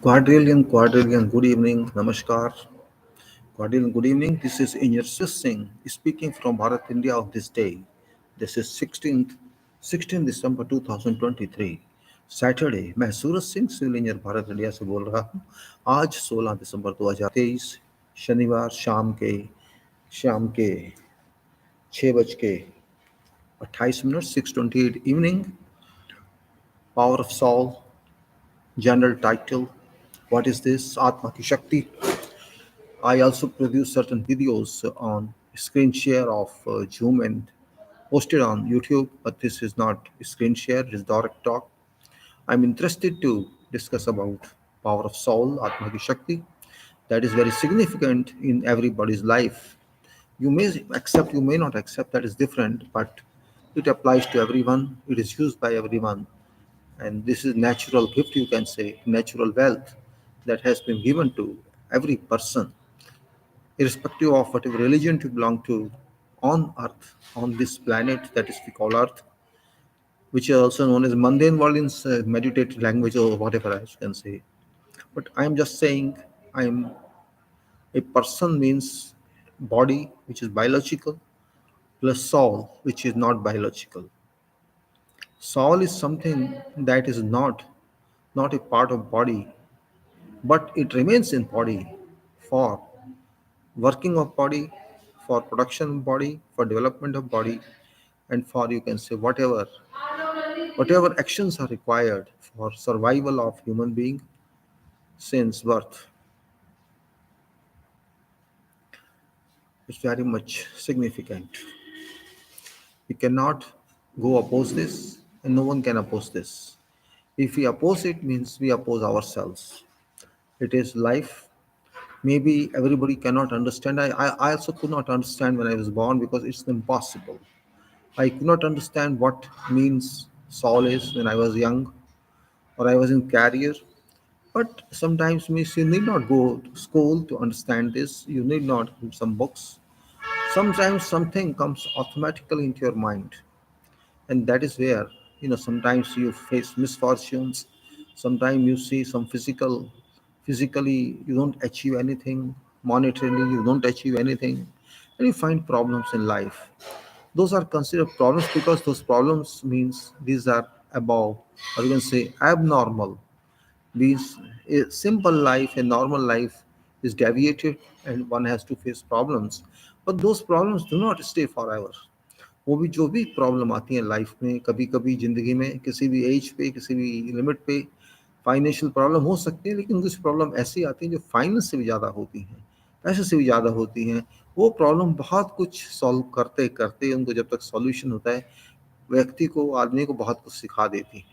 Quadrillion, good evening, namaskar. Quadrillion, good evening. This is Engineer Singh speaking from Bharat, India of this day. This is 16 दिसंबर 2023 Saturday. मैं Suraj Singh civil engineer Bharat India से बोल रहा हूँ। आज 16 दिसंबर 2023 शनिवार शाम के 6:28 6:28 evening. Power of soul, general title, what is this? Atma ki Shakti. I also produce certain videos on screen share of Zoom and posted on YouTube, but this is not screen share, it is direct talk. I'm interested to discuss about power of soul, Atma ki Shakti. That is very significant in everybody's life. You may accept, you may not accept, that is different, but it applies to everyone. It is used by everyone. And this is natural gift, you can say, natural wealth that has been given to every person irrespective of whatever religion you belong to on earth, on this planet that is we call earth, which is also known as mundane world in meditated language or whatever I can say. But I'm just saying, I'm a person means body which is biological plus soul which is not biological. Soul is something that is not a part of body, but it remains in body for working of body, for production of body, for development of body, and for you can say whatever actions are required for survival of human being since birth. It's very much significant. We cannot go oppose this, and no one can oppose this. If we oppose it, means we oppose ourselves. It is life. Maybe everybody cannot understand. I also could not understand when I was born because it's impossible. I could not understand what means soul is when I was young or I was in career. But sometimes means you need not go to school to understand this. You need not read some books. Sometimes something comes automatically into your mind, and that is where sometimes you face misfortunes. Sometimes you see some physically you don't achieve anything. Monetarily you don't achieve anything, and you find problems in life. Those are considered problems because those problems means these are above, or you can say abnormal. These a simple life, a normal life is deviated, and one has to face problems. But those problems do not stay forever. वो भी जो भी problem आती है life में, कभी कभी ज़िंदगी में किसी भी एज पे, किसी भी लिमिट पे फाइनेंशियल प्रॉब्लम हो सकती है, लेकिन कुछ प्रॉब्लम ऐसी आती हैं जो फाइनेंस से भी ज़्यादा होती हैं, पैसे से भी ज़्यादा होती हैं। वो प्रॉब्लम बहुत कुछ सॉल्व करते करते उनको जब तक सॉल्यूशन होता है, व्यक्ति को, आदमी को बहुत कुछ सिखा देती हैं।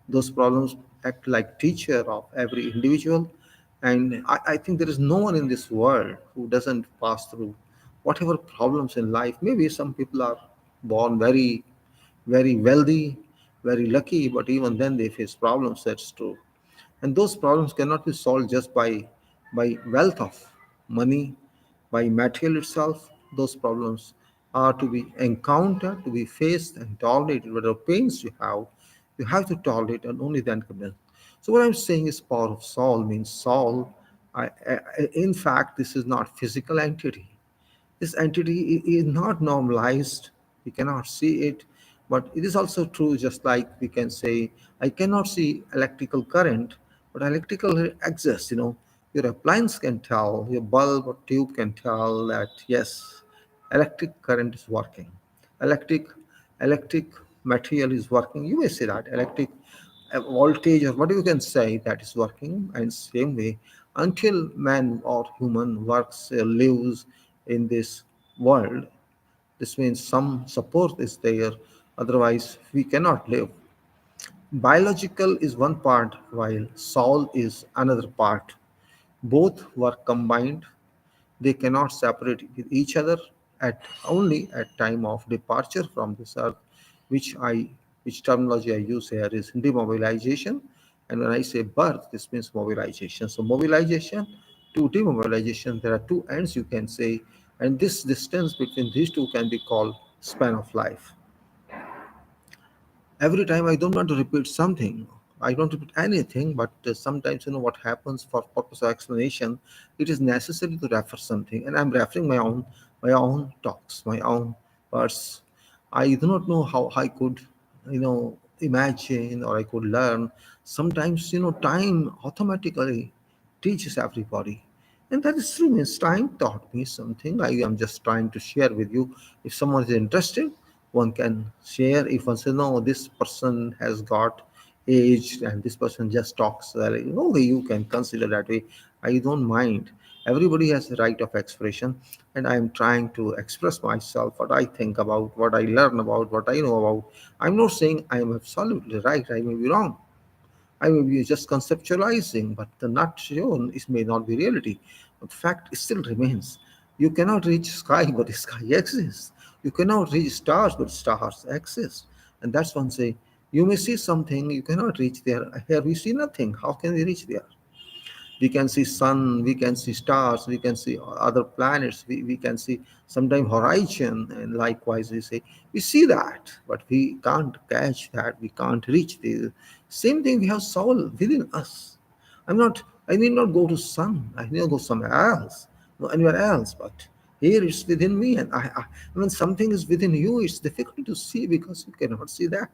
Those problems act like teacher of every individual, and I think there is no one in this world who doesn't pass through whatever problems in life. Maybe some people are born very wealthy, very lucky, but even then they face problems. That's true, and those problems cannot be solved just by wealth of money, by material itself. Those problems are to be encountered, to be faced and tolerated. Whatever pains you have to tolerate, and only then come in. So what I'm saying is power of soul means soul. In fact, this is not physical entity. This entity is not normalized. We cannot see it, but it is also true. Just like we can say, I cannot see electrical current, but electrical exists. Your appliance can tell, your bulb or tube can tell that yes, electric current is working. Electric electric material is working. You may say that electric voltage or whatever you can say that is working. And same way, until man or human works lives in this world, this means some support is there, otherwise we cannot live. Biological is one part while soul is another part. Both work combined. They cannot separate with each other at only at time of departure from this earth, which I which terminology I use here is demobilization. And when I say birth, this means mobilization. So mobilization to demobilization, there are two ends you can say, and this distance between these two can be called span of life. Every time I don't want to repeat something, I don't repeat anything, but sometimes what happens for purpose of explanation, it is necessary to refer something, and I'm referring my own talks, my own words. I do not know how I could imagine or I could learn. Sometimes time automatically teaches everybody, and that is true. Means time taught me something. I am just trying to share with you. If someone is interested, one can share. If one says no, this person has got aged and this person just talks well, okay, you can consider that way. I don't mind. Everybody has the right of expression, and I am trying to express myself, what I think about, what I learn about, what I know about. I'm not saying I am absolutely right. I may be wrong. I may be just conceptualizing, but the nut shown is may not be reality. But fact still remains. You cannot reach sky, but the sky exists. You cannot reach stars, but stars exist. And that's one say. You may see something, you cannot reach there. Here we see nothing. How can we reach there? We can see sun, we can see stars, we can see other planets, we can see sometime horizon, and likewise we see that, but we can't catch that, we can't reach the same thing. We have soul within us. I need not go to sun, I need not go somewhere else, no anywhere else, but here it's within me. And when something is within you, it's difficult to see because you cannot see that.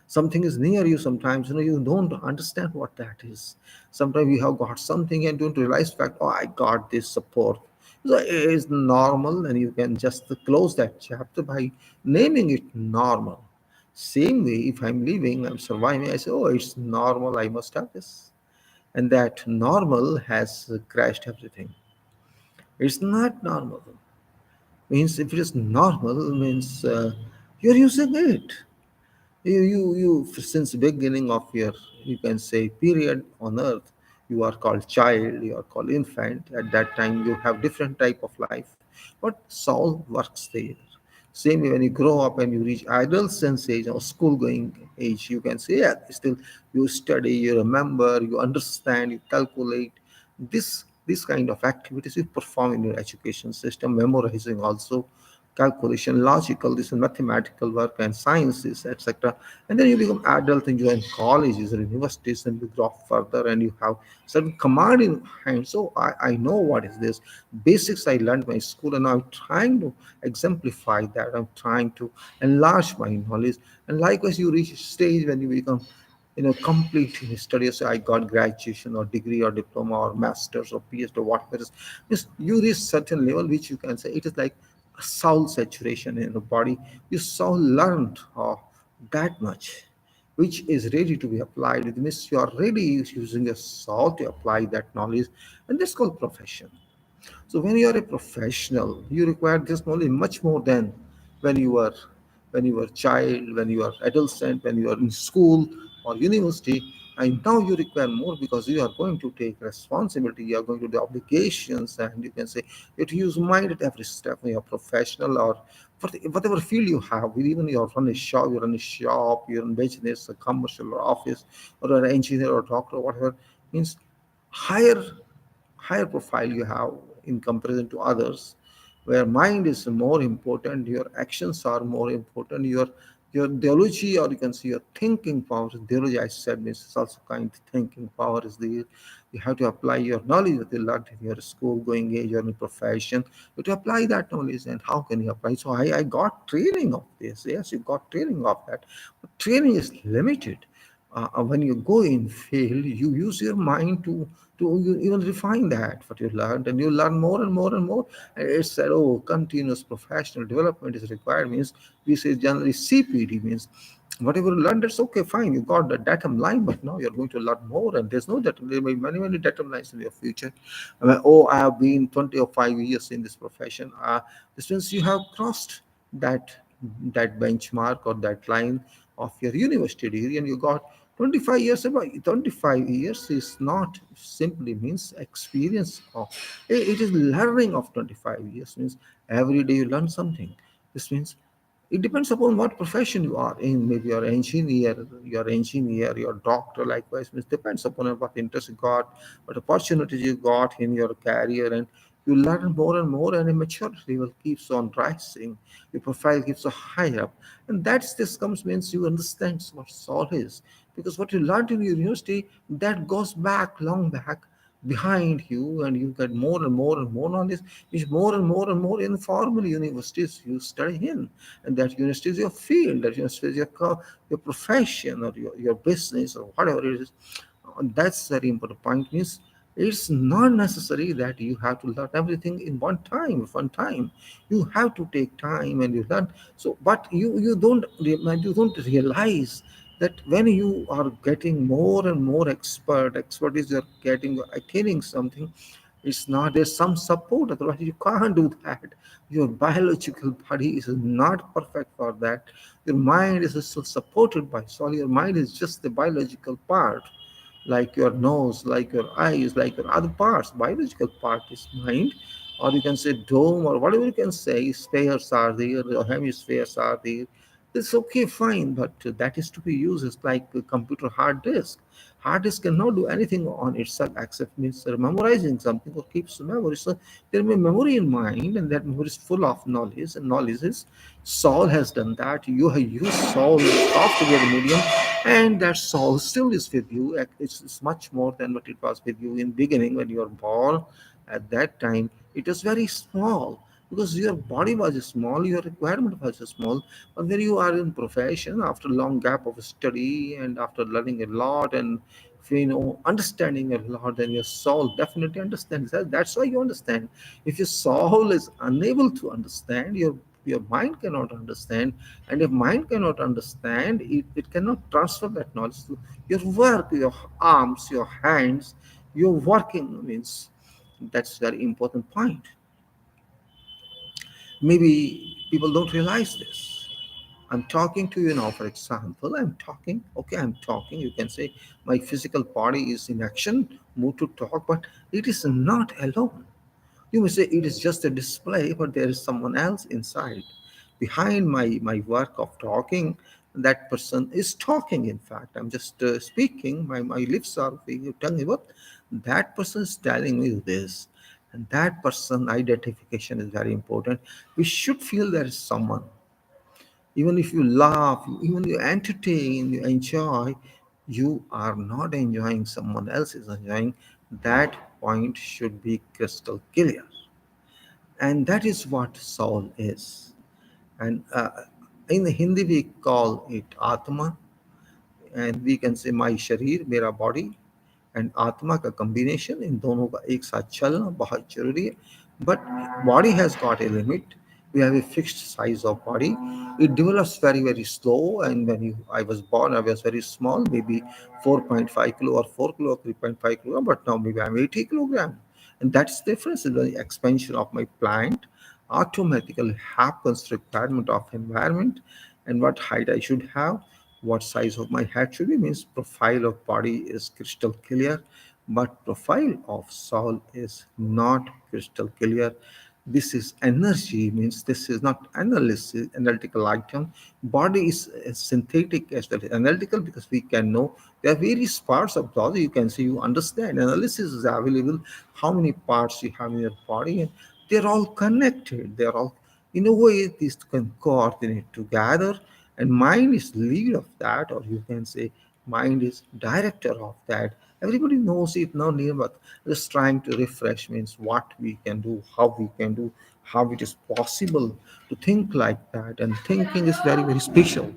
Something is near you, sometimes you don't understand what that is. Sometimes you have got something and don't realize fact, oh, I got this support. So it is normal, and you can just close that chapter by naming it normal. Same way, if I'm living, I'm surviving, I say, oh, it's normal, I must have this. And that normal has crashed everything. It's not normal. Means if it is normal, means you're using it. You since the beginning of your, you can say, period on earth, you are called child, you are called infant. At that time you have different type of life, but soul works there. Same way when you grow up and you reach adolescence age or school going age, you can say, yeah, still you study, you remember, you understand, you calculate. This kind of activities you perform in your education system, memorizing also, calculation, logical, this is mathematical work and sciences, etc. And then you become adult and you are in colleges or universities and you grow up further and you have certain command in hand. So I know what is this. Basics I learned in my school, and I'm trying to exemplify that. I'm trying to enlarge my knowledge. And likewise, you reach a stage when you become complete in studies. So I got graduation or degree or diploma or masters or PhD or whatever it is. Yes, you reach certain level which you can say it is like soul saturation in the body. Your soul learned that much, which is ready to be applied. It means you are ready using your soul to apply that knowledge, and that's called profession. So when you are a professional, you require this knowledge much more than when you were child, when you are adolescent, when you are in school or university. And now you require more because you are going to take responsibility, you are going to do obligations, and you can say you have to use mind at every step when you're professional or whatever field you have. Even you run a shop, you run business, a commercial or office, or an engineer or doctor, whatever means higher higher profile you have in comparison to others, where mind is more important, your actions are more important, your theology, or you can see your thinking power. Theology, I said, means it's also kind of thinking power is there. You have to apply your knowledge that you learned in your school going age or in profession. You have to apply that knowledge. And how can you apply? So I got training of this. Yes, you got training of that. But training is limited. When you go in field, you use your mind to you even refine that what you learned, and you learn more and more and more. And it's said, oh, continuous professional development is required. Means we say generally CPD means whatever you learned, that's okay, fine. You got the datum line, but now you're going to learn more, and there's no datum. There may be many datum lines in your future. I mean, oh, I have been 20 or 5 years in this profession. This means you have crossed that benchmark or that line of your university degree, and you got 25 years. About 25 years is not simply means experience of, it is learning of 25 years. Means every day you learn something. This means it depends upon what profession you are in. Maybe you're doctor, likewise. Means depends upon what interest you got, what opportunities you got in your career, and You learn more and more, and your maturity will keeps on rising. Your profile keeps on higher up, and that's this comes means you understand what soul is, because what you learned in your university that goes back long back behind you, and you get more and more and more knowledge, which more and more and more informal universities you study in, and that university is your field, that university is your profession or your business or whatever it is. That's very important point means it's not necessary that you have to learn everything in one time. You have to take time and you learn. So but you don't realize that when you are getting more and more expertise, you're getting attaining something. It's not there's some support, otherwise you can't do that. Your biological body is not perfect for that. Your mind is still supported by soul. Your mind is just the biological part, like your nose, like your eyes, like your other parts. Biological part is mind, or you can say dome, or whatever you can say. Spheres are there, or hemispheres are there. It's okay, fine, but that is to be used as like a computer hard disk. Hard disk cannot do anything on itself except means memorizing something or keeps the memory. So there may be memory in mind, and that memory is full of knowledge, and knowledge is soul has done that. You have used soul software medium, and that soul still is with you. It's much more than what it was with you in beginning when you were born. At that time it was very small, because your body was small, your requirement was small. But when you are in profession, after a long gap of study and after learning a lot, and if you know understanding a lot, then your soul definitely understands that. That's why you understand. If your soul is unable to understand, your mind cannot understand. And if mind cannot understand, it cannot transfer that knowledge to your work, your arms, your hands, your working means. That's very important point. Maybe people don't realize this. I'm talking to you now, for example. I'm talking. You can say my physical body is in action, move to talk, but it is not alone. You may say it is just a display, but there is someone else inside. Behind my work of talking, that person is talking. In fact, I'm just speaking. My lips are telling me what that person is telling me this. And that person identification is very important. We should feel there is someone. Even if you laugh, even you entertain, you enjoy, you are not enjoying, someone else is enjoying. That point should be crystal clear. And that is what soul is. And in Hindi we call it Atma, and we can say my शरीर मेरा body and आत्मा का combination, इन दोनों का एक साथ चलना बहुत जरूरी है. But body has got a limit. We have a fixed size of body. It develops very very slow, and when I was born I was very small, maybe 4.5 kilo or 4 kilo or 3.5 kilo, but now maybe I'm 80 kilogram. And that's the difference in the expansion of my plant automatically happens requirement of environment, and what height I should have, what size of my head should be means profile of body is crystal clear, but profile of soul is not crystal clear. This is energy means this is not analysis analytical item. Body is synthetic as well as analytical, because we can know there are various parts of body. You can see, you understand, analysis is available, how many parts you have in your body, and they're all connected. They're all in a way these can coordinate together, and mind is lead of that, or you can say mind is director of that. Everybody knows it now near, but just trying to refresh means what we can do, how we can do, how it is possible to think like that. And thinking is very very special.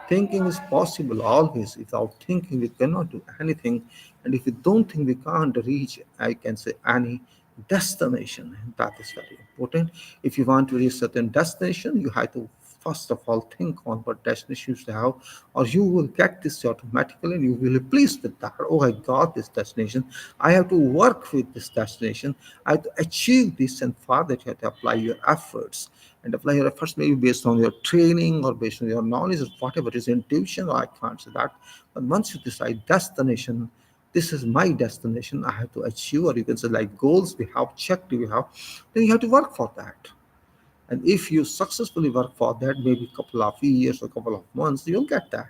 Thinking is possible always. Without thinking we cannot do anything, and if we don't think we can't reach, I can say, any destination. And that is very important. If you want to reach certain destination, you have to first of all think on what destination you should have, or you will get this automatically and you will be pleased with that. Oh, I got this destination, I have to work with this destination, I have to achieve this. And for that you have to apply your efforts, and apply your efforts maybe based on your training or based on your knowledge or whatever it is, intuition, or I can't say that. But once you decide destination, this is my destination, I have to achieve, or you can say like goals we have checked, we have, then you have to work for that. And if you successfully work for that, maybe a couple of years or a couple of months, you'll get that.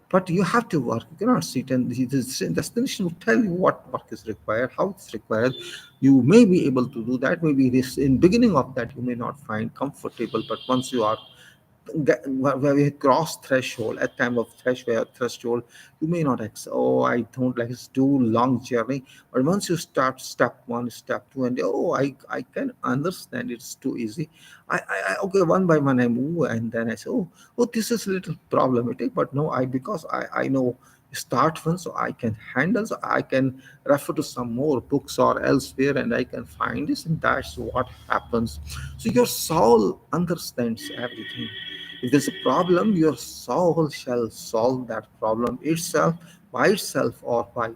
But you have to work. You cannot sit and the destination will tell you what work is required, how it's required. You may be able to do that. Maybe this in beginning of that you may not find comfortable, but once you are where we cross threshold at time of threshold, you may not oh, I don't like, it's too long journey. But once you start step one, step two, and oh, I can understand it's too easy. Okay, one by one I move, and then I say, oh, this is a little problematic, but no, because I know start one, so I can handle, so I can refer to some more books or elsewhere, and I can find this, and that's what happens. So your soul understands everything. If there's a problem, your soul shall solve that problem itself, by itself, or by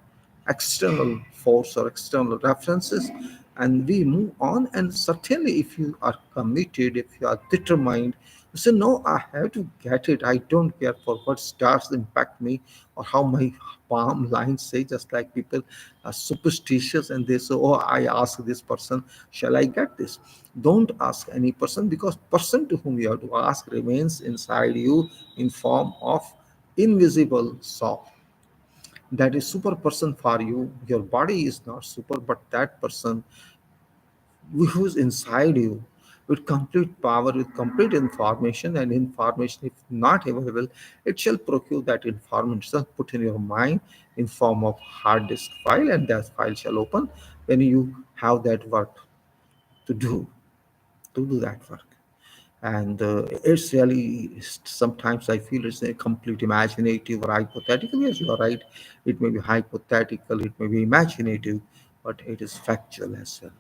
external force or external references. And we move on. And certainly, if you are committed, if you are determined, you say, no, I have to get it. I don't care for what stars impact me or how my palm lines say, just like people are superstitious and they say, oh, I ask this person, shall I get this? Don't ask any person, because person to whom you have to ask remains inside you in form of invisible soul. That is super person for you. Your body is not super, but that person who is inside you with complete power, with complete information, and information, if not available, it shall procure that information, put in your mind in form of hard disk file, and that file shall open when you have that work to do, that work. And it's really, sometimes I feel it's a complete imaginative or hypothetical. Yes, you are right. It may be hypothetical, it may be imaginative, but it is factual as well,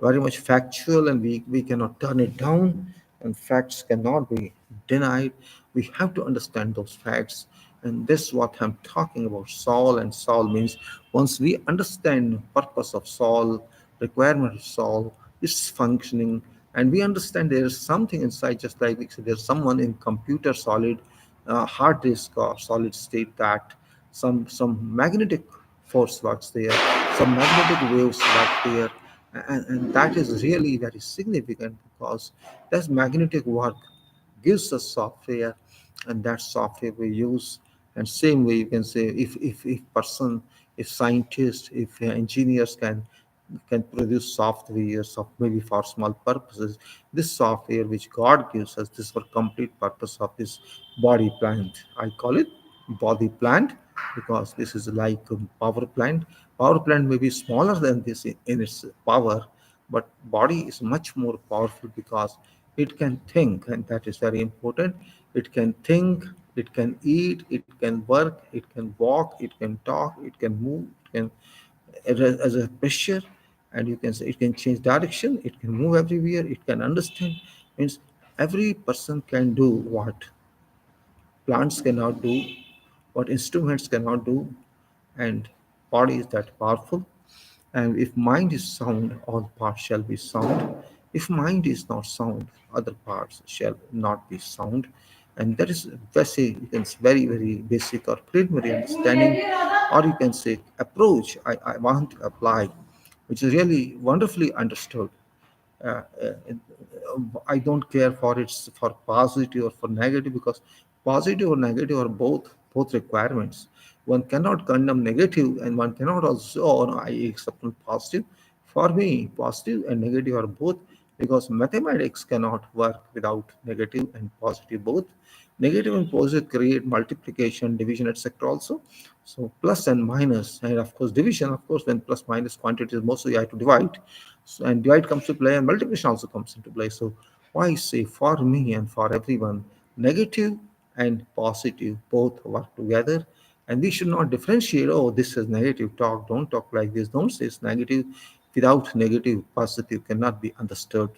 very much factual, and we cannot turn it down, and facts cannot be denied. We have to understand those facts, and this is what I'm talking about, soul. And soul means, once we understand purpose of soul, requirement of soul, its functioning, and we understand there is something inside, just like we said, there's someone in computer solid hard disk or solid state, that some magnetic force works there, some magnetic waves work there, and that is really very significant, because that magnetic work gives us software, and that software we use. And same way, you can say, if person, if scientists, if engineers can produce software of maybe for small purposes, this software which God gives us, this for complete purpose of this body plant, I call it body plant, because this is like a power plant. Power plant may be smaller than this in its power, but body is much more powerful, because it can think, and that is very important. It can think, it can eat, it can work, it can walk, it can talk, it can move, it can, as a pressure. And you can say it can change direction, it can move everywhere, it can understand. Means every person can do what plants cannot do, what instruments cannot do. And body is that powerful. And if mind is sound, all parts shall be sound. If mind is not sound, other parts shall not be sound. And that is very, you can say, very, very basic or preliminary understanding, or you can say approach I want to apply, which is really wonderfully understood. uh, uh, I don't care for it's for positive or for negative, because positive or negative are both requirements. One cannot condemn negative, and one cannot also, oh, no, I accept positive. For me, positive and negative are both, because mathematics cannot work without negative and positive both. Negative and positive create multiplication, division, etc. Also, so plus and minus, and of course division. Of course, when plus minus quantity is mostly you have to divide. So, and divide comes to play, and multiplication also comes into play. So why say for me and for everyone, negative and positive both work together, and we should not differentiate. Oh, this is negative. Talk. Don't talk like this. Don't say it's negative. Without negative, positive cannot be understood.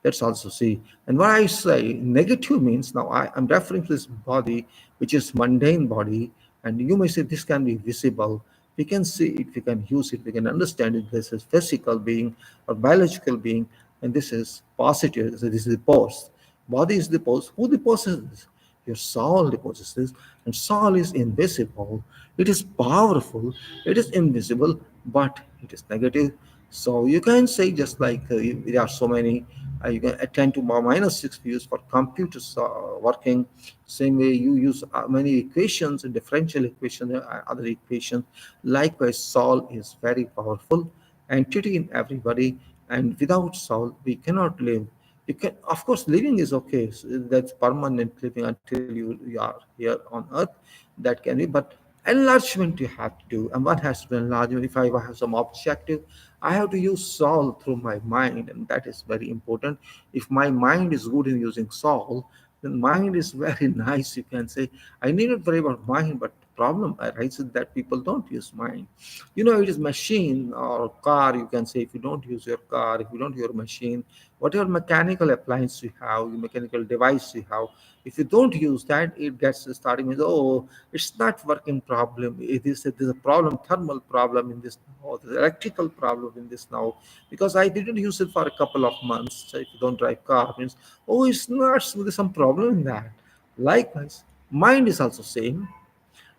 Let's also see. And what I say negative means, now I'm referring to this body, which is mundane body, and you may say this can be visible. We can see it, we can use it, we can understand it. This is physical being or biological being, and this is positive. So this is the pose. Body is the pose. Who deposes this? Your soul deposes this, and soul is invisible. It is powerful. It is invisible, but it is negative. So you can say just like there are so many, you can attend to minus six views for computers working. Same way you use many equations and differential equations, other equations. Likewise, Sol is very powerful entity in everybody, and without Sol we cannot live. You can, of course, living is okay. So that's permanent living until you are here on Earth. That can be, but enlargement you have to do, and one has to be enlarged. If I have some objective, I have to use Sol through my mind, and that is very important. If my mind is good in using Sol, then mind is very nice. You can say, I need not worry about mind, but problem arises that people don't use mind. It is machine or car. You can say, if you don't use your car, if you don't use your machine, whatever mechanical appliance you have, your mechanical device you have, if you don't use that, it gets starting with, oh, it's not working problem. It is a problem, thermal problem in this, or the electrical problem in this now, because I didn't use it for a couple of months. So if you don't drive car, means, oh, it's not, so there's some problem in that. Likewise, mind is also same.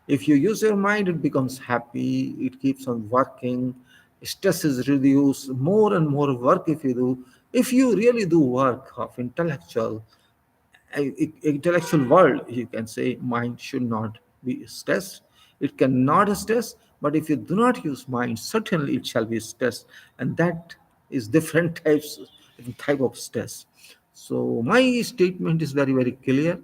If you use your mind, it becomes happy, it keeps on working, stress is reduced, more and more work if you do. If you really do work of intellectual world, you can say mind should not be stressed. It cannot stress, but if you do not use mind, certainly it shall be stressed, and that is different type of stress. So my statement is very very clear.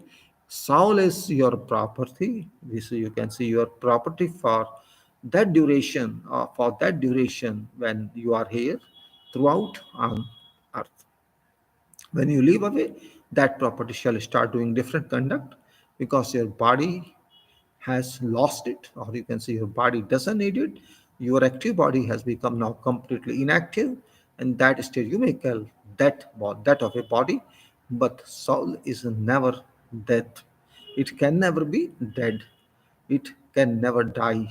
Soul is your property. This you can see your property for that duration when you are here throughout on earth. When you leave away, that property shall start doing different conduct, because your body has lost it, or you can say your body doesn't need it. Your active body has become now completely inactive, and that state you may call that of a body, but soul is never death. It can never be dead. It can never die,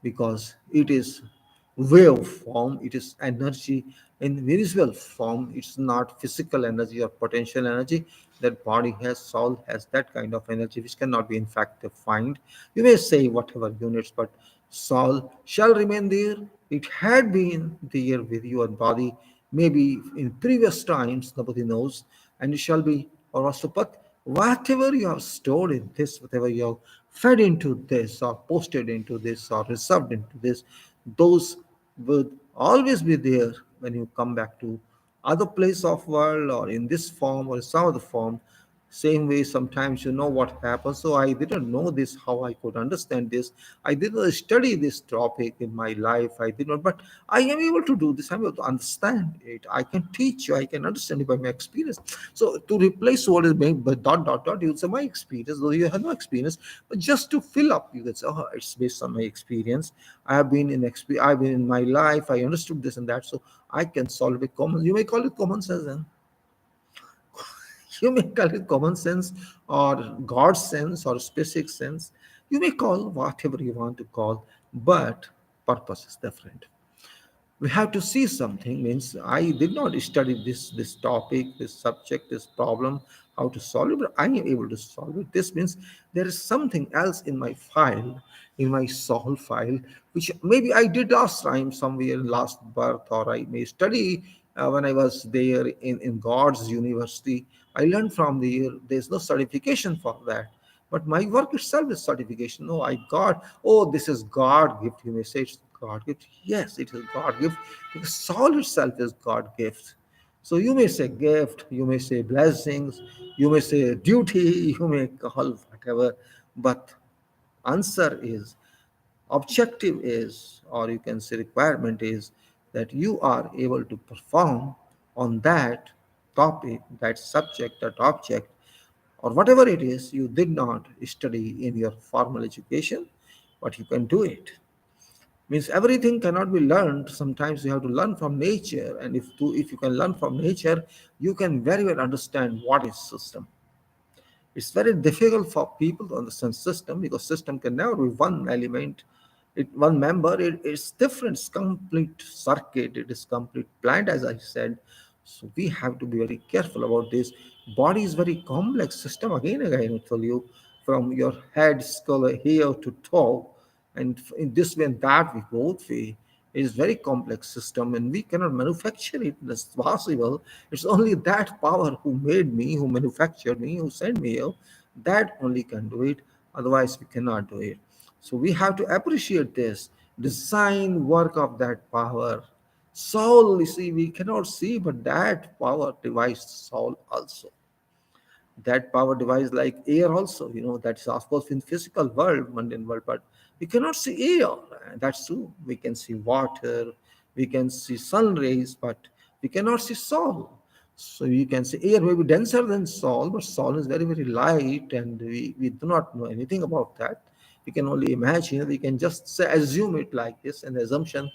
because it is wave form, it is energy in visible form. It's not physical energy or potential energy. That body has, soul has that kind of energy which cannot be in fact defined. You may say whatever units, but soul shall remain there. It had been there with your body, maybe in previous times, nobody knows, and it shall be, or also, but whatever you have stored in this, whatever you have fed into this, or posted into this, or reserved into this, those will always be there when you come back to other place of world, or in this form or some other form. Same way, sometimes you know what happens. So I didn't know this, how I could understand this. I didn't study this topic in my life. I did not, but I am able to do this. I'm able to understand it. I can teach you. I can understand it by my experience. So to replace what is being but dot dot dot, you would say my experience, though you have no experience, but just to fill up, you can say, oh, it's based on my experience. I've been in my life. I understood this and that. So I can solve it common. You may call it common sense, and you may call it common sense, or God's sense, or specific sense. You may call whatever you want to call, but purpose is different. We have to see something, means I did not study this topic, this subject, this problem, how to solve it, but I am able to solve it. This means there is something else in my file, in my soul file, which maybe I did last time somewhere in last birth, or I may study when I was there in God's university. I learned from there. There's no certification for that, but my work itself is certification. No, I got, oh, this is God gift. You may say it's God gift. Yes, it is God gift, because soul itself is God gift. So you may say gift, you may say blessings, you may say duty, you may call whatever, but answer is, objective is, or you can say requirement is, that you are able to perform on that topic, that subject, that object, or whatever it is you did not study in your formal education, but you can do it. Means everything cannot be learned. Sometimes you have to learn from nature, and if you can learn from nature, you can very well understand what is system. It's very difficult for people to understand system, because system can never be one element, one member. It's different, it's complete circuit, it is complete plant, as I said. So we have to be very careful about this. Body is very complex system. Again I tell you, from your head, skull, here to toe, and in this way and that, we both way. It is very complex system and we cannot manufacture it. That's possible. It's only that power who made me, who manufactured me, who sent me here, that only can do it. Otherwise, we cannot do it. So we have to appreciate this design work of that power. Soul, you see, we cannot see, but that power devised soul also. That power device like air also, that's of course in physical world, mundane world, but we cannot see air. That's true. We can see water, we can see sun rays, but we cannot see soul. So you can see air may be denser than soul, but soul is very, very light, and we do not know anything about that. We can only imagine, we can just say, assume it like this, and the assumption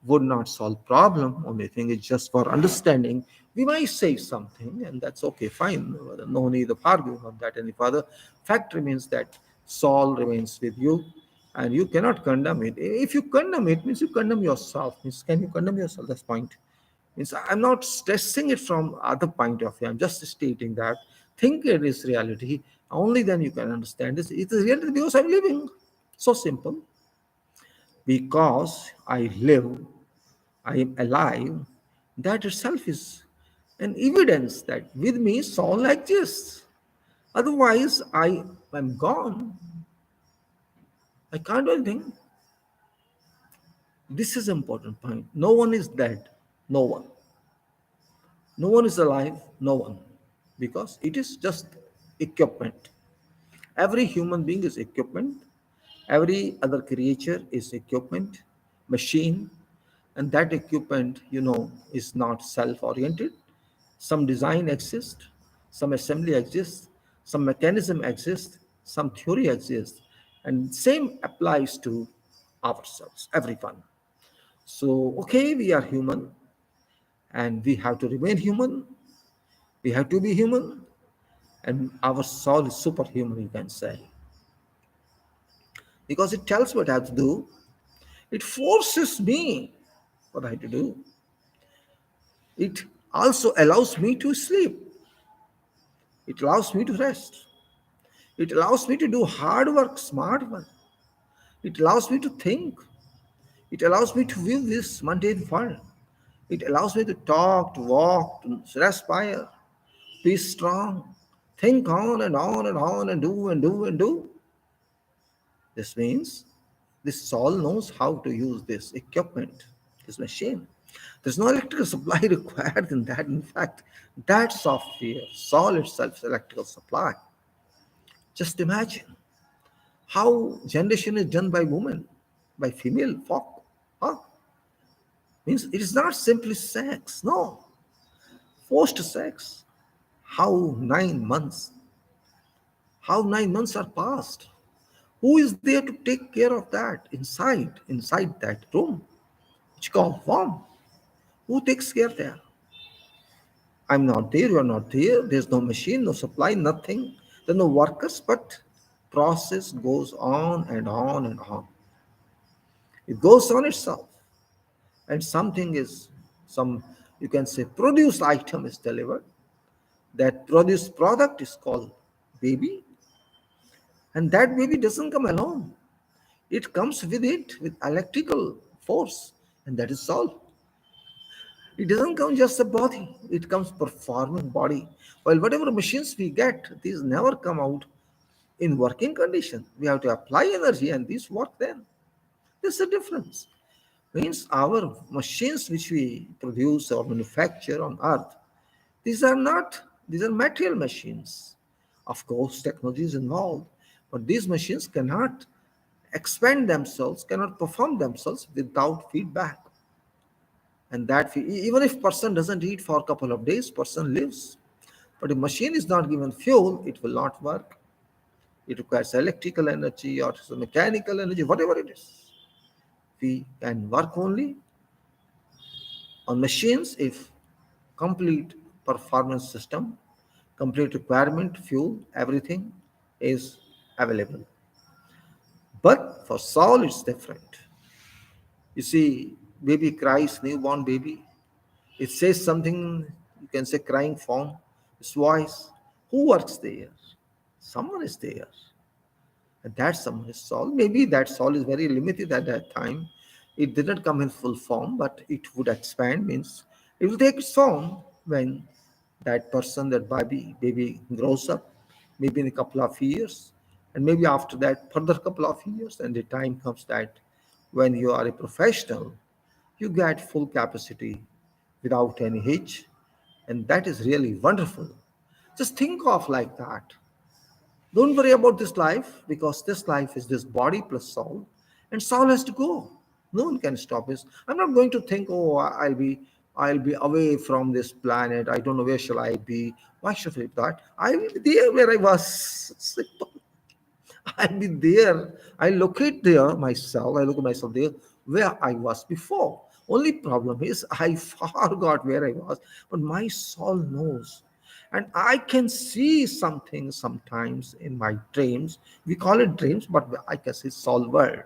would not solve problem. Only thing is just for understanding. We might say something, and that's okay, fine. No need of arguing on that any further. Fact remains that soul remains with you, and you cannot condemn it. If you condemn it, means you condemn yourself. Means can you condemn yourself? That's point. Means I'm not stressing it from other point of view. I'm just stating that think it is reality. Only then you can understand this. It is reality because I'm living. So simple. Because I live, I am alive, that itself is an evidence that with me soul exists. Otherwise, I am gone. I can't do anything. This is an important point. No one is dead. No one. No one is alive. No one. Because it is just equipment. Every human being is equipment. Every other creature is equipment, machine, and that equipment, is not self-oriented. Some design exists, some assembly exists, some mechanism exists, some theory exists, and same applies to ourselves, everyone. So, okay, we are human, and we have to remain human. We have to be human, and our soul is superhuman, you can say, because it tells what I have to do. It forces me what I have to do. It also allows me to sleep. It allows me to rest. It allows me to do hard work, smart work. It allows me to think. It allows me to view this mundane world. It allows me to talk, to walk, to respire, be strong, think on and on and on and do and do and do. This means this soul knows how to use this equipment, this machine. There's no electrical supply required in that. In fact, that software, soul itself is electrical supply. Just imagine how generation is done by women, by female folk. Huh? Means it is not simply sex, no, forced sex. How 9 months? How 9 months are passed? Who is there to take care of that inside that room, which called home? Who takes care there? I'm not there, you are not there. There's no machine, no supply, nothing. There are no workers, but process goes on and on and on. It goes on itself. And something is, some, you can say, produced item is delivered. That produced product is called baby. And that baby doesn't come alone. It comes with it, with electrical force. And that is all. It doesn't come just a body, it comes performing body. While whatever machines we get, these never come out in working condition. We have to apply energy and these work then. There's a difference. Means our machines which we produce or manufacture on earth, these are material machines. Of course, technology is involved, but these machines cannot expand themselves, cannot perform themselves without feedback. And that even if person doesn't eat for a couple of days, person lives. But if machine is not given fuel, it will not work. It requires electrical energy or some mechanical energy, whatever it is. We can work only on machines if complete performance system, complete requirement, fuel, everything is available. But for soul, it's different. You see, baby cries, newborn baby. It says something, you can say crying form, its voice. Who works there? Someone is there. And that someone is soul. Maybe that soul is very limited at that time. It didn't come in full form, but it would expand, means it will take its form when that person, that baby grows up, maybe in a couple of years, and maybe after that, further couple of years, and the time comes that when you are a professional, you get full capacity without any hitch, and that is really wonderful. Just think of like that. Don't worry about this life, because this life is this body plus soul, and soul has to go. No one can stop us. I'm not going to think, oh, I'll be away from this planet. I don't know where shall I be. Why should I be that? I will be there where I was. Simple. I'll be there. I locate there myself. I look at myself there where I was before. Only problem is I forgot where I was, but my soul knows. And I can see something sometimes in my dreams. We call it dreams, but I can see soul world.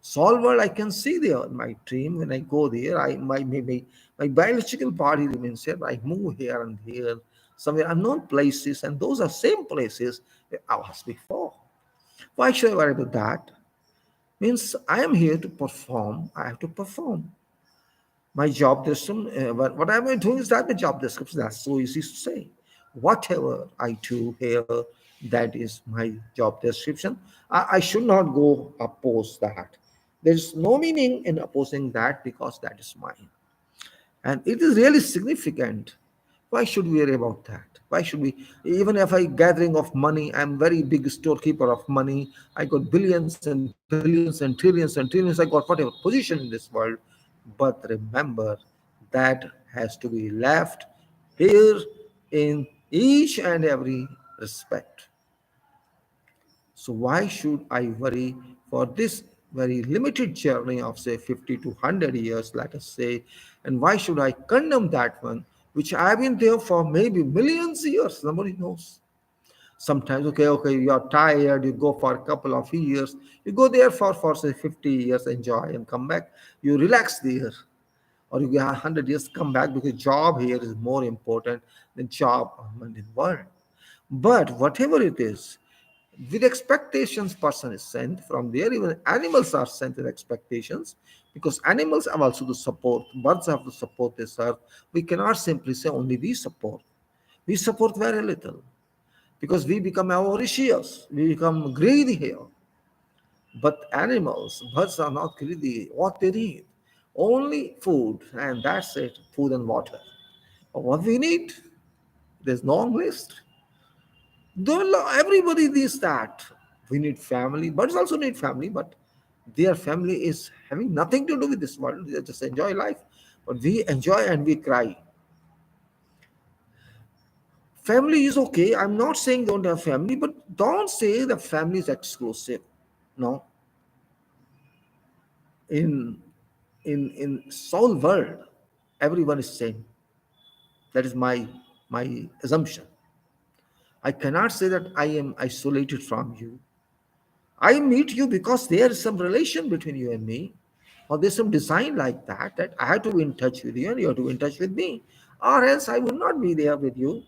Soul world I can see there in my dream. When I go there, my biological body remains here. I move here and here, somewhere unknown places, and those are same places where I was before. Why should I worry about that? Means I am here to perform. I have to perform. My job description, what am I doing is that my job description. That's so easy to say. Whatever I do here, that is my job description. I should not go oppose that. There's no meaning in opposing that, because that is mine. And it is really significant. Why should we worry about that? Why should we? Even if I gathering of money, I'm very big storekeeper of money. I got billions and billions and trillions and trillions. I got whatever position in this world. But remember, that has to be left here in each and every respect. So why should I worry for this very limited journey of say 50 to 100 years, let us say, and why should I condemn that one, which I've been there for maybe millions of years? Nobody knows. Sometimes, okay, you are tired, you go for a couple of years, you go there for say 50 years, enjoy and come back, you relax there, or you get 100 years, come back, because job here is more important than job in the world. But whatever it is, with expectations person is sent from there. Even animals are sent with expectations, because animals have also to support, birds have to support this earth. We cannot simply say only we support very little, because we become avaricious, we become greedy here. But animals, birds are not greedy. What they need, only food, and that's it, food and water. What we need, there's no list. Everybody needs that. We need family. Birds also need family, but their family is having nothing to do with this world. They just enjoy life. But we enjoy and we cry. Family is okay. I'm not saying don't have family, but don't say the family is exclusive. No. In in soul world, everyone is same. That is my assumption. I cannot say that I am isolated from you. I meet you because there is some relation between you and me, or there's some design like that, that I have to be in touch with you and you have to be in touch with me, or else I would not be there with you.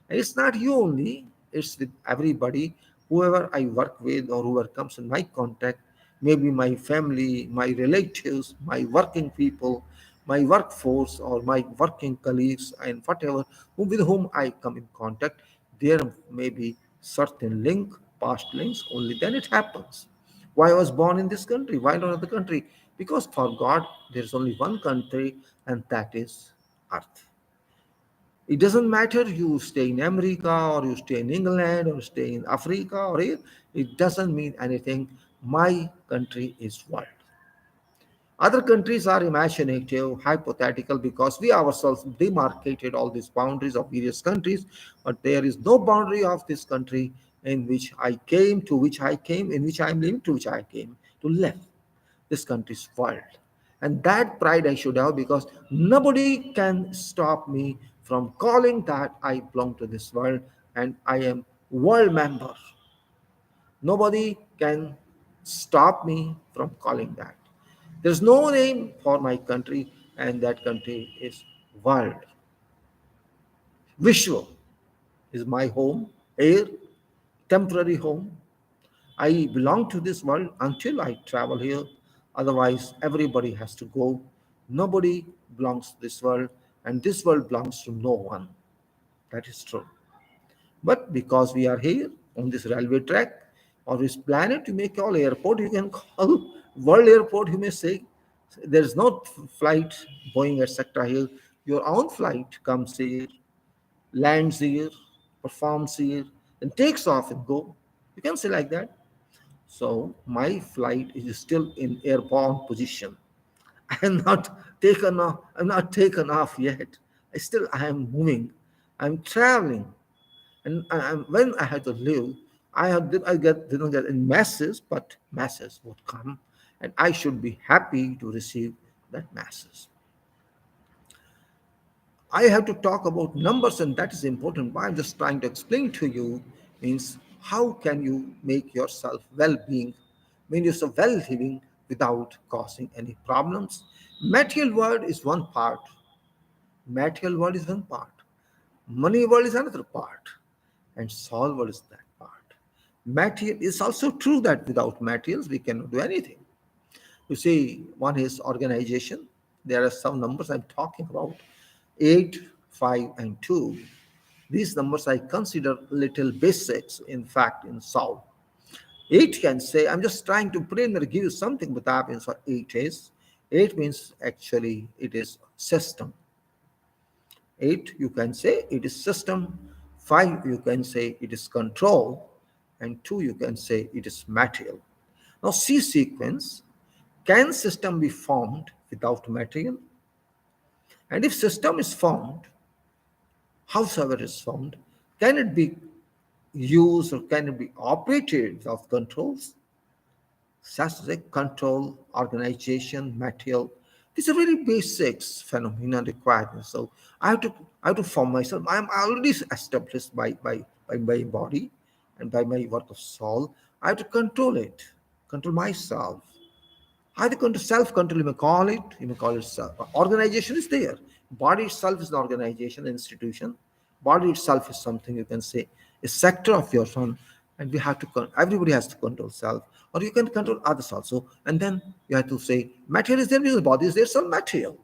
And it's not you only, it's with everybody, whoever I work with or whoever comes in my contact, maybe my family, my relatives, my working people, my workforce, or my working colleagues, and whatever, with whom I come in contact, there may be certain link, past links, only then it happens. Why I was born in this country? Why not other country? Because for God, there is only one country, and that is Earth. It doesn't matter you stay in America or you stay in England or stay in Africa or here. It doesn't mean anything. My country is world. Other countries are imaginative, hypothetical, because we ourselves demarcated all these boundaries of various countries, but there is no boundary of this country in which I came, to which I came, in which I am living, to which I came to live. This country's world. And that pride I should have, because nobody can stop me from calling that I belong to this world and I am world member. Nobody can stop me from calling that. There's no name for my country, and that country is world. Vishwa is my home, here, temporary home. I belong to this world until I travel here. Otherwise, everybody has to go. Nobody belongs to this world, and this world belongs to no one. That is true. But because we are here on this railway track or this planet, you may call airport, you can call world airport, you may say. There's no flight, Boeing, etc. here. Your own flight comes here, lands here, performs here, and takes off and go. You can say like that. So my flight is still in airborne position. I am not taken off. I'm not taken off yet. I am moving. I'm traveling, and when I had to leave, didn't get in masses, but masses would come, and I should be happy to receive that masses. I have to talk about numbers, and that is important. Why I'm just trying to explain to you means how can you make yourself well-being, mean yourself well-living without causing any problems. Material world is one part. Material world is one part. Money world is another part, and soul world is that part. Material is also true that without materials we cannot do anything. You see, one is organization. There are some numbers I'm talking about 8, 5, and 2. These numbers I consider little basics, in fact, in South. 8 can say, I'm just trying to preliminary give you something, but that means what 8 is. 8 means actually it is system. 8, you can say it is system. 5, you can say it is control. And 2, you can say it is material. Now, C sequence, can system be formed without material? And if system is formed, howsoever it is formed, can it be used or can it be operated without controls? Such as a control, organization, material. These are very basics phenomena required. So I have to form myself. I am already established by my body and by my work of soul. I have to control it, control myself. Either control, self-control, you may call it self. Organization is there. Body itself is an organization, an institution. Body itself is something you can say a sector of your son, and we have to everybody has to control self, or you can control others also. And then you have to say material is there because body is there, some material.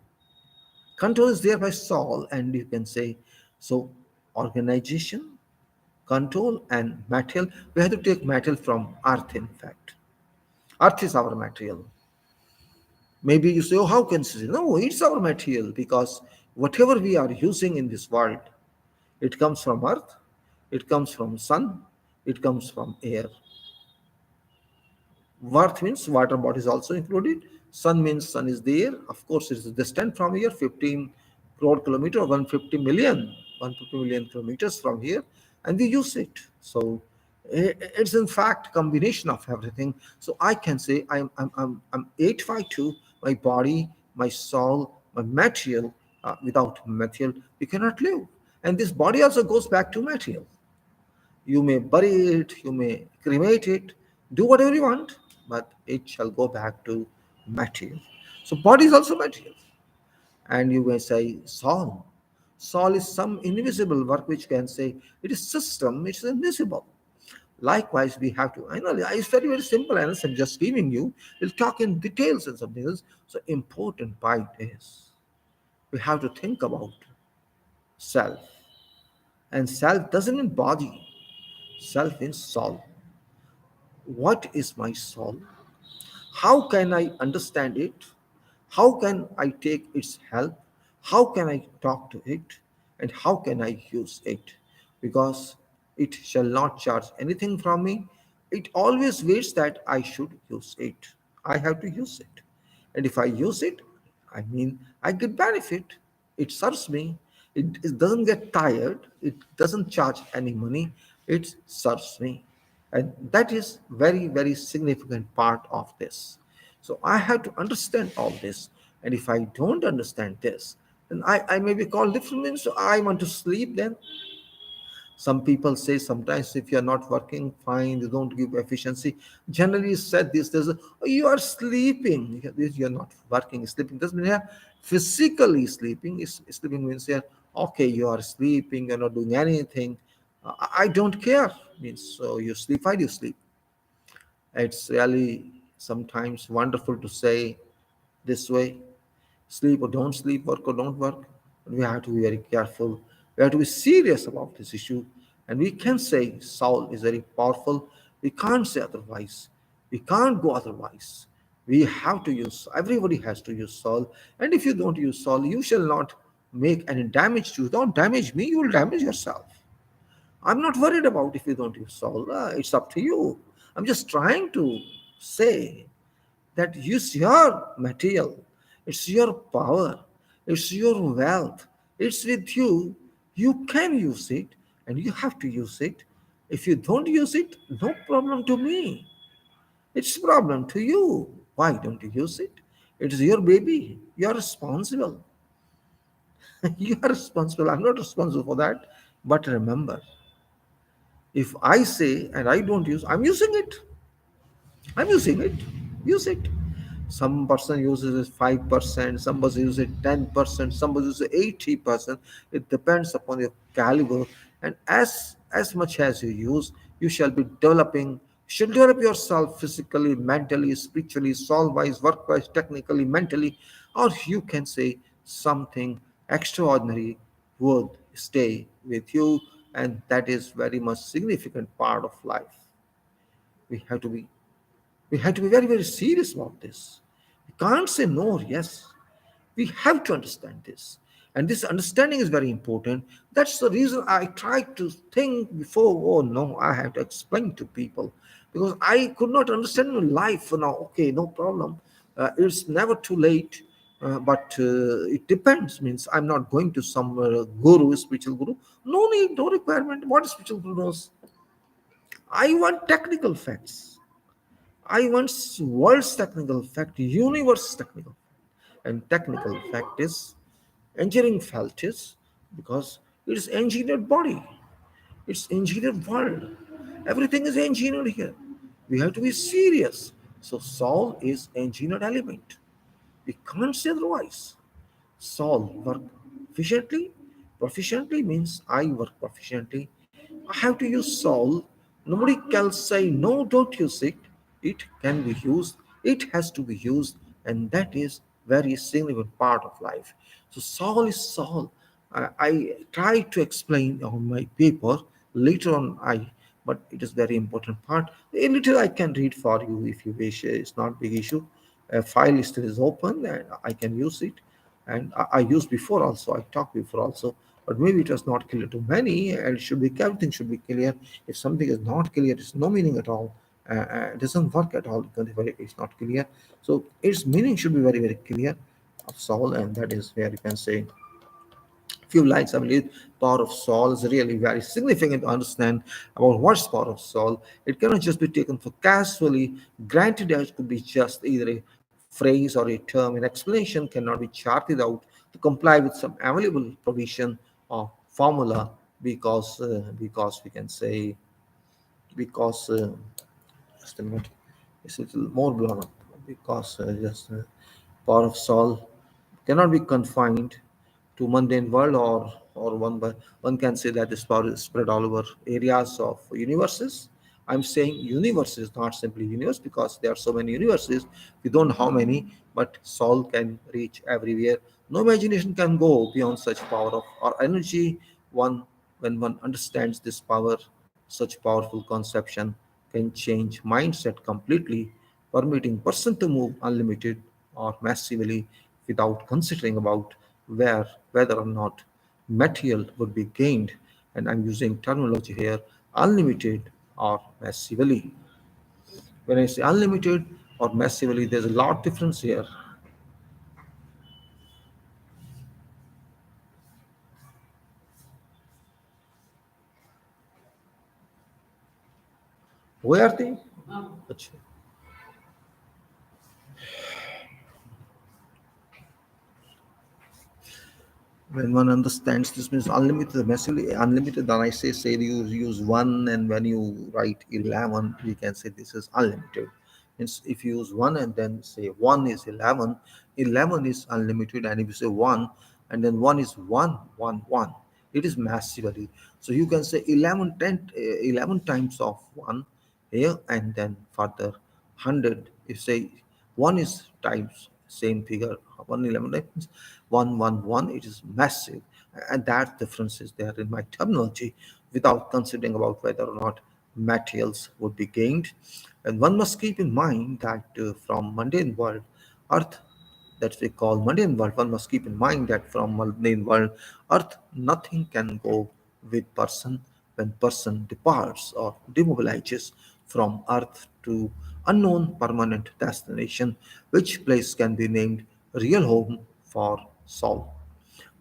Control is there by soul, and you can say so organization, control, and material. We have to take material from earth, in fact. Earth is our material. Maybe you say, oh, how can you? No, it's our material because whatever we are using in this world, it comes from earth, it comes from sun, it comes from air. Earth means water body is also included. Sun means sun is there. Of course, it is distant from here, 15 crore kilometer, 150 million, 150 million kilometers from here, and we use it. So it's in fact combination of everything. So I can say I'm 852, my body, my soul, my material. Without material, we cannot live. And this body also goes back to material. You may bury it, you may cremate it, do whatever you want, but it shall go back to material. So body is also material. And you may say soul. Soul is some invisible work which can say it is system, it is invisible. Likewise, we have to, I know it's very, very simple answer, I'm just giving you. We'll talk in details and something else. So important point is we have to think about self. And self doesn't mean body. Self means soul. What is my soul? How can I understand it? How can I take its help? How can I talk to it? And how can I use it? Because it shall not charge anything from me. It always waits that I should use it. I have to use it. And if I use it, I mean, I get benefit. It serves me. It doesn't get tired. It doesn't charge any money. It serves me. And that is very, very significant part of this. So I have to understand all this. And if I don't understand this, then I may be called different means. So I want to sleep then. Some people say sometimes if you are not working fine, they don't give efficiency. Generally said this, there's a, oh, you are sleeping. You're not working, sleeping. Doesn't mean you're physically sleeping. Sleeping means you're okay, you are sleeping, you're not doing anything. I don't care. Means so you sleep, why do you sleep? It's really Sometimes wonderful to say this way, sleep or don't sleep, work or don't work. But we have to be very careful. We have to be serious about this issue. And we can say soul is very powerful. We can't say otherwise. We can't go otherwise. We have to use, everybody has to use soul. And if you don't use soul, you shall not make any damage to you. Don't damage me, you will damage yourself. I'm not worried about if you don't use soul. It's up to you. I'm just trying to say that use your material, it's your power, it's your wealth, it's with you. You can use it and you have to use it. If you don't use it, no problem to me. It's problem to you. Why don't you use it? It's your baby. You are responsible. You are responsible. I'm not responsible for that. But remember, if I say and I don't use, I'm using it. I'm using it. Use it. Some person uses it 5%, some person uses it 10%, some person uses it 80%. It depends upon your caliber. And as much as you use, you shall be developing, you should develop yourself physically, mentally, spiritually, soul-wise, work-wise, technically, mentally, or you can say something extraordinary would stay with you, and that is very much significant part of life. We have to be we have to be very, very serious about this. We can't say no or yes. We have to understand this. And this understanding is very important. That's the reason I try to think before, oh no, I have to explain to people. Because I could not understand my life now. Okay, no problem. It's never too late. But it depends. Means I'm not going to some guru, spiritual guru. No need, no requirement. What spiritual guru knows? I want technical facts. I want world's technical fact, universe technical. And technical fact is engineering fact is because it is engineered body, it's engineered world. Everything is engineered here. We have to be serious. So soul is engineered element. We can't say otherwise. Solve work efficiently. Proficiently means I work proficiently. I have to use solve. Nobody can say no, don't use it. It can be used. It has to be used, and that is very significant part of life. So solve is solve. I try to explain on my paper later on. But it is very important part. A little I can read for you if you wish. It's not big issue. A file still is open and I can use it. And I used before also. I talked before also, but maybe it was not clear to many. And it should be everything should be clear. If something is not clear, it's no meaning at all. It doesn't work at all because if it's not clear. So its meaning should be very very clear of soul, and that is where you can say few lines. I believe power of soul is really very significant to understand about what's power of soul. It cannot just be taken for casually, granted as it could be just either a phrase or a term. An explanation cannot be charted out to comply with some available provision or formula because we can say because just a minute, it's a little more blown up because just power of soul cannot be confined to mundane world or one can say that this power is spread all over areas of universes. I'm saying universe is not simply universe because there are so many universes. We don't know how many, but soul can reach everywhere. No imagination can go beyond such power of or energy. One when one understands this power, such powerful conception can change mindset completely, permitting person to move unlimited or massively without considering about whether or not material would be gained. And I'm using terminology here, unlimited or massively. When I say unlimited or massively, there's a lot difference here. Where are they? Achha. When one understands this means unlimited, massively unlimited, then I say you use one, and when you write 11, we can say this is unlimited. Means if you use one and then say one is 11, 11 is unlimited, and if you say one and then one is one, one, one, it is massively. So you can say 11 times of one here, and then further 100 You say one is times same figure, 111 times 111, it is massive. And that difference is there in my terminology without considering about whether or not materials would be gained. And one must keep in mind that from mundane world, earth that we call mundane world, one must keep in mind that from mundane world, earth, nothing can go with person when person departs or demobilizes from earth to unknown permanent destination, which place can be named real home for soul.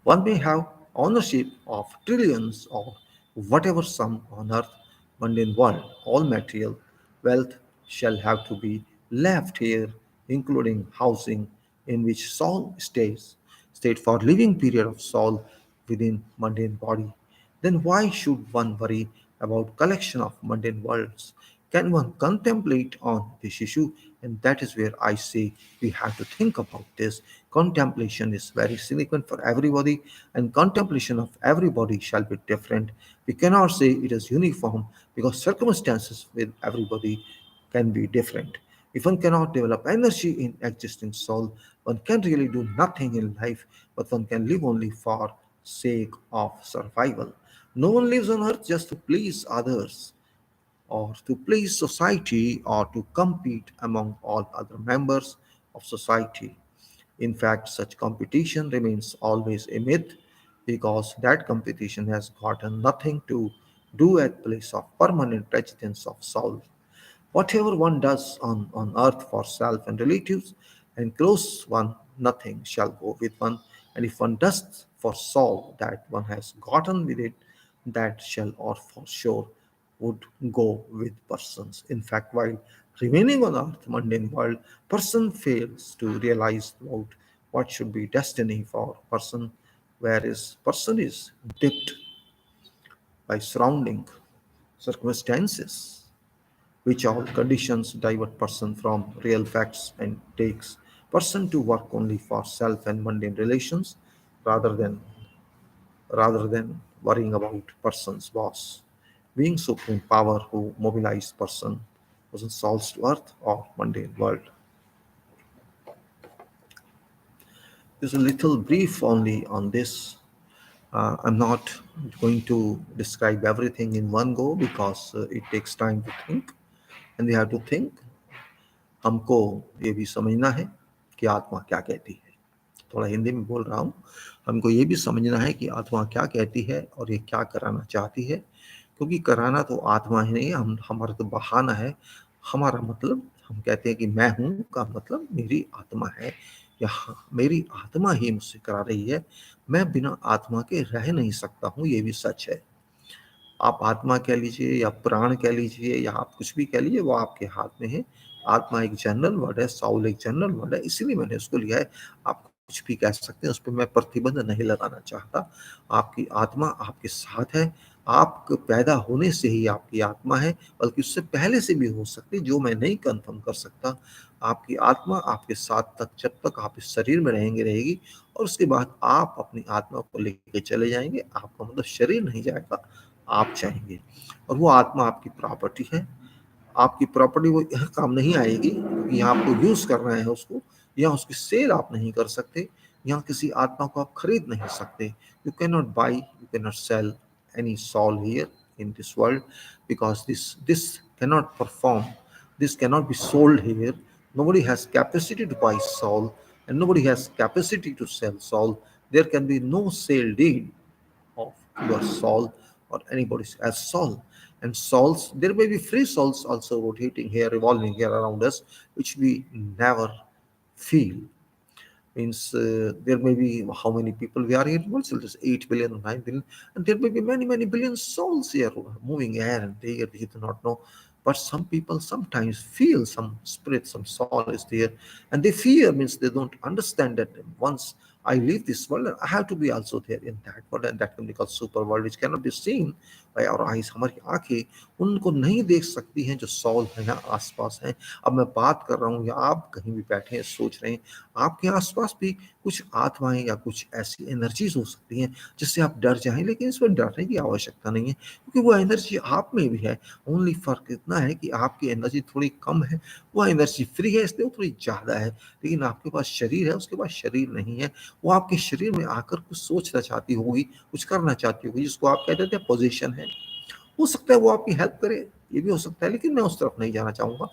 One may have ownership of trillions or whatever sum on earth, mundane world, all material wealth shall have to be left here, including housing in which soul stays, stayed for living period of soul within mundane body. Then why should one worry about collection of mundane worlds? Can one contemplate on this issue? And that is where I say we have to think about this. Contemplation is very significant for everybody, and contemplation of everybody shall be different. We cannot say it is uniform because circumstances with everybody can be different. If one cannot develop energy in existing soul, one can really do nothing in life, but one can live only for sake of survival. No one lives on earth just to please others or to please society or to compete among all other members of society. In fact, such competition remains always a myth because that competition has gotten nothing to do at place of permanent residence of soul. Whatever one does on earth for self and relatives and close one, nothing shall go with one. And if one does for soul that one has gotten with it, that shall or for sure would go with persons. In fact, while remaining on earth, mundane world, person fails to realize about what should be destiny for person, whereas person is dipped by surrounding circumstances which all conditions divert person from real facts and takes person to work only for self and mundane relations rather than worrying about person's boss. Being supreme power who mobilize person wasn't souls to earth or mundane world. There's a little brief only on this. I'm not going to describe everything in one go because it takes time to think, and we have to think हमको ये भी समझना है कि आत्मा क्या कहती है। थोड़ा हिंदी में बोल रहा हूँ। हमको ये भी समझना है कि आत्मा क्या कहती है और ये क्या कराना चाहती है, क्योंकि कराना तो आत्मा ही नहीं है, हमारा तो बहाना है। हमारा मतलब हम कहते हैं कि मैं हूँ का मतलब मेरी आत्मा है या मेरी आत्मा ही मुझसे करा रही है। मैं बिना आत्मा के रह नहीं सकता हूँ, ये भी सच है। आप आत्मा कह लीजिए या प्राण कह लीजिए या आप कुछ भी कह लीजिए, वो आपके हाथ में है। आत्मा एक जनरल वर्ड है, साउल एक जनरल वर्ड है, इसीलिए मैंने उसको लिया है। आप कुछ भी कह सकते हैं, उस पे मैं प्रतिबंध नहीं लगाना चाहता। आपकी आत्मा आपके साथ है, आप पैदा होने से ही आपकी आत्मा है, बल्कि उससे पहले से भी हो सकती है, जो मैं नहीं कन्फर्म कर सकता। आपकी आत्मा आपके साथ तक जब तक आप इस शरीर में रहेंगे रहेगी, और उसके बाद आप अपनी आत्मा को लेके चले जाएँगे। आपका मतलब शरीर नहीं जाएगा, आप चाहेंगे, और वो आत्मा आपकी प्रॉपर्टी है। आपकी प्रॉपर्टी वो यहाँ काम नहीं आएगी, क्योंकि यहाँ आपको यूज करना है उसको। यहाँ उसकी सेल आप नहीं कर सकते। यहाँ किसी आत्मा को आप खरीद नहीं सकते। You can not buy, you can not sell any soul here in this world, because this cannot perform, this cannot be sold here. Nobody has capacity to buy soul, and nobody has capacity to sell soul. There can be no sale deed of your soul or anybody's as soul. And souls, there may be free souls also rotating here, revolving here around us, which we never feel. Means there may be how many people we are here? Well, so there's 8 billion or 9 billion, and there may be many, many billion souls here moving here and there. We do not know. But some people sometimes feel some spirit, some soul is there, and they fear means they don't understand that once I live this world and I have to be also there in that world, and that can be called super world which cannot be seen by our eyes. हमारी आंखें उनको नहीं देख सकती हैं जो sol है यहाँ आसपास हैं. अब मैं बात कर रहा हूँ या आप कहीं भी बैठे हैं सोच रहे हैं, आपके आसपास भी कुछ आत्माएं या कुछ ऐसी एनर्जीज हो सकती हैं जिससे आप डर जाएं, लेकिन इसमें डरने की आवश्यकता नहीं है क्योंकि वो एनर्जी आप में भी है. ओनली फर्क इतना है कि आपकी एनर्जी थोड़ी कम है, वो एनर्जी फ्री है इसलिए वो थोड़ी ज़्यादा है. लेकिन आपके पास शरीर है, उसके पास शरीर नहीं है. वो आपके शरीर में आकर कुछ सोचना चाहती होगी, कुछ करना चाहती होगी, जिसको आप कहते थे पोजीशन है. हो सकता है वो आपकी हेल्प करे, ये भी हो सकता है, लेकिन मैं उस तरफ नहीं जाना चाहूँगा.